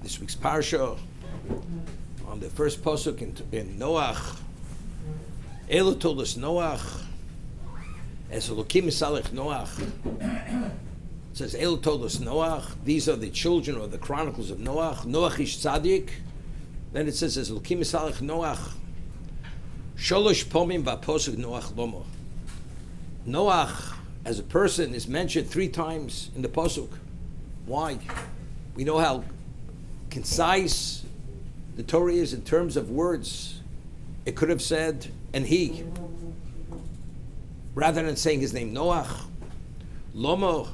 this week's parsha, on the first pasuk in Noach. Elo told us Noach, as Elokim Misalech Noach. It says Elo told us Noach. These are the children or the chronicles of Noach. Noach ish tzaddik. Then it says as Elokim Misalech Noach. Sholosh pomim v'posuk Noach lomo. Noach, as a person, is mentioned 3 times in the pasuk. Why? We know how concise the Torah is in terms of words. It could have said, and he, rather than saying his name Noach. Lomo,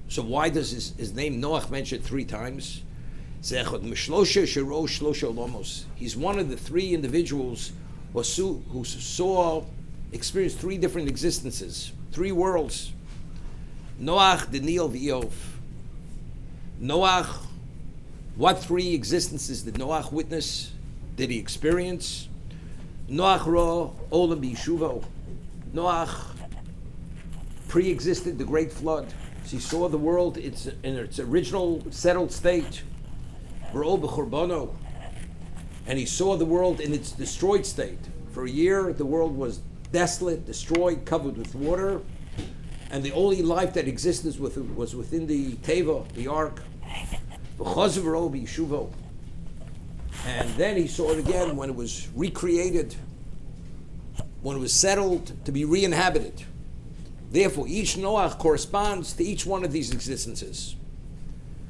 so why does his name Noach mentioned 3 times? He's one of the 3 individuals who experienced 3 different existences, 3 worlds. Noach, Daniel, V'Eov. Noach, what 3 existences did Noach witness? Did he experience? Noach Ra Olam B'Yishuvo. Noach pre-existed the great flood. So he saw the world in its original settled state. V'Ro B'Churbono. And he saw the world in its destroyed state. For a year, the world was desolate, destroyed, covered with water. And the only life that existed was within the Teva, the ark. V'Chazv B'Yishuvo. And then he saw it again when it was recreated, when it was settled to be re-inhabited. Therefore, each Noach corresponds to each one of these existences.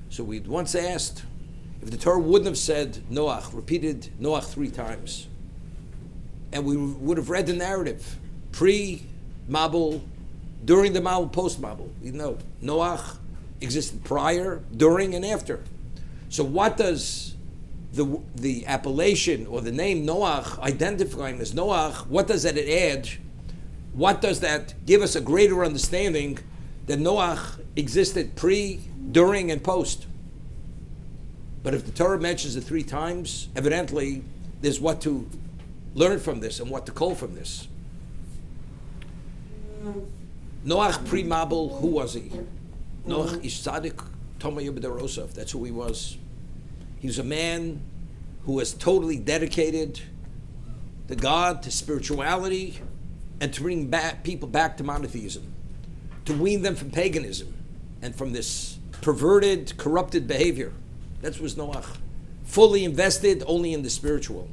So we'd once asked, if the Torah wouldn't have said Noach, repeated Noach 3 times, and we would have read the narrative, pre-Mabul, during the Mabul, post-Mabul. You know, Noach existed prior, during, and after. So what does the appellation or the name Noach, identifying as Noach, what does that add? What does that give us a greater understanding that Noach existed pre, during, and post? But if the Torah mentions it 3 times, evidently there's what to learn from this and what to cull from this. Noach pre-Mabul, who was he? Noach ish tzaddik Tomayu b'derosov. That's who he was. He was a man who was totally dedicated to God, to spirituality, and to bring people back to monotheism, to wean them from paganism and from this perverted, corrupted behavior. That was Noach. Fully invested only in the spiritual.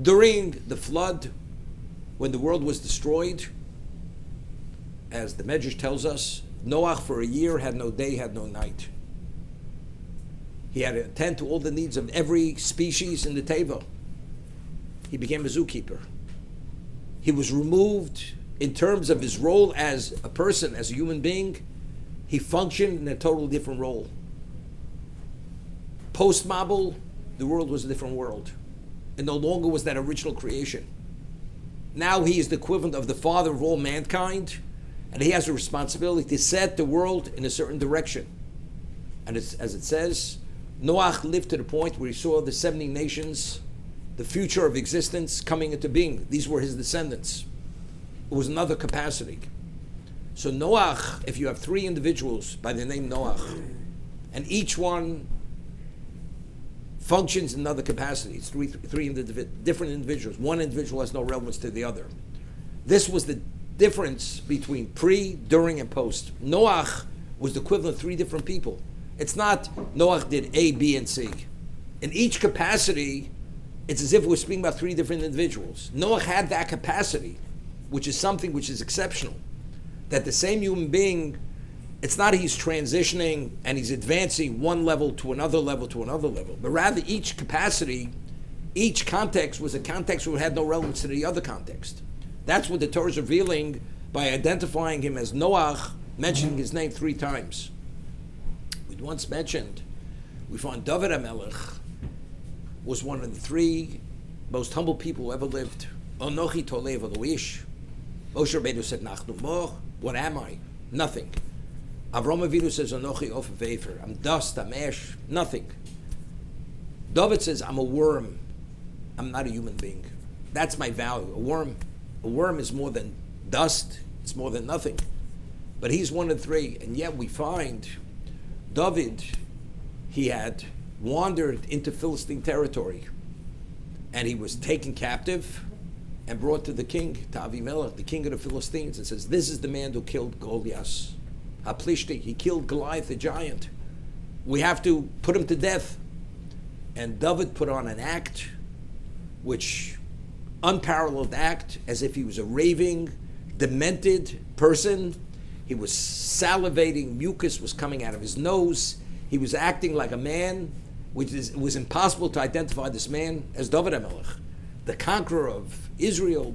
During the flood, when the world was destroyed, as the Medrash tells us, Noach for a year had no day, had no night. He had to attend to all the needs of every species in the Teva. He became a zookeeper. He was removed in terms of his role as a person, as a human being. He functioned in a totally different role. Post-Mabul, the world was a different world. It no longer was that original creation. Now he is the equivalent of the father of all mankind, and he has a responsibility to set the world in a certain direction. And it's, as it says, Noach lived to the point where he saw the 70 nations, the future of existence coming into being. These were his descendants. It was another capacity. So Noach, if you have 3 individuals by the name Noach, and each one functions in another capacity, it's three different individuals. One individual has no relevance to the other. This was the difference between pre, during, and post. Noach was the equivalent of 3 different people. It's not Noach did A, B, and C. In each capacity, it's as if we're speaking about 3 different individuals. Noach had that capacity, which is something which is exceptional. That the same human being, it's not he's transitioning and he's advancing one level to another level to another level, but rather each capacity, each context was a context where it had no relevance to the other context. That's what the Torah is revealing by identifying him as Noach, mentioning his name 3 times. We'd once mentioned, we find David HaMelech was one of the 3 most humble people who ever lived. Anochi Tolev Eloish. Moshe Rabbeinu said, Nachnu Moch. What am I? Nothing. Avraham Avinu says, Anochi Ofer Vefer. I'm dust, I'm ash, nothing. David says, I'm a worm. I'm not a human being. That's my value. A worm is more than dust. It's more than nothing. But he's one of 3. And yet we find David, he had wandered into Philistine territory, and he was taken captive and brought to the king, to Avimelech, the king of the Philistines, and says, this is the man who killed Goliath. Haplishti, he killed Goliath the giant. We have to put him to death. And David put on an act, which, unparalleled act, as if he was a raving, demented person. He was salivating, mucus was coming out of his nose. He was acting like a man, it was impossible to identify this man as David HaMelech, the conqueror of Israel,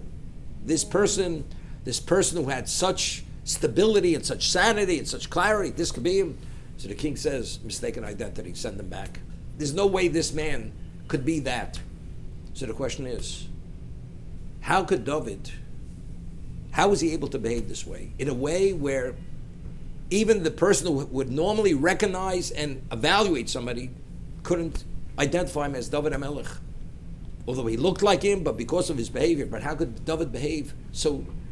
this person who had such stability and such sanity and such clarity. This could be him. So the king says, mistaken identity, send him back. There's no way this man could be that. So the question is, how was he able to behave this way? In a way where even the person who would normally recognize and evaluate somebody couldn't identify him as David HaMelech. Although he looked like him, but because of his behavior. But how could David behave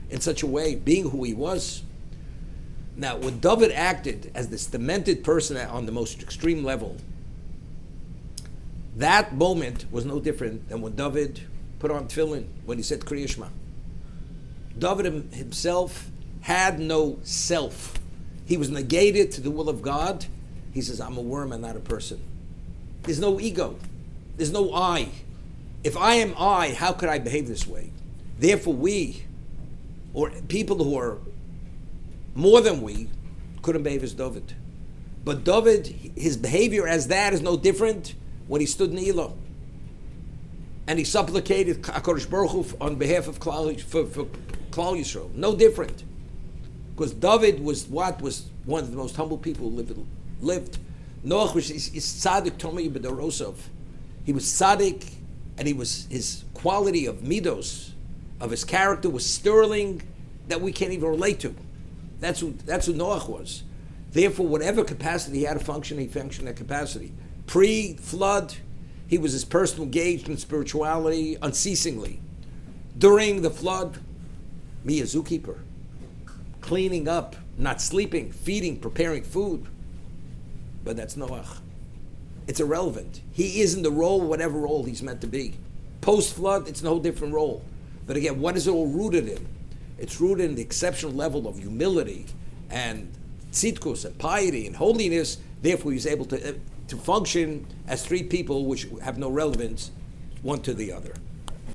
in such a way, being who he was? Now, when David acted as this demented person on the most extreme level, that moment was no different than when David put on tefillin, when he said Kriya Shema. David himself had no self. He was negated to the will of God. He says, I'm a worm and not a person. There's no ego. There's no I. If I am I, how could I behave this way? Therefore we, or people who are more than we, couldn't behave as David. But David, his behavior as that is no different when he stood in Elah. And he supplicated HaKadosh Baruch Hu on behalf of Klal Yisrael. No different. Because David was one of the most humble people who lived. Noach was tzaddik Tomei b'dorosov. He was tzaddik, and his quality of midos, of his character, was sterling that we can't even relate to. That's who Noach was. Therefore, whatever capacity he had to function, he functioned at capacity. Pre-flood, he was this person engaged in spirituality unceasingly. During the flood, me, a zookeeper, cleaning up, not sleeping, feeding, preparing food. But that's Noach. It's irrelevant. He is in the role, whatever role he's meant to be. Post-flood, it's no different role. But again, what is it all rooted in? It's rooted in the exceptional level of humility and tzidkus and piety and holiness. Therefore, he's able to function as three people which have no relevance one to the other.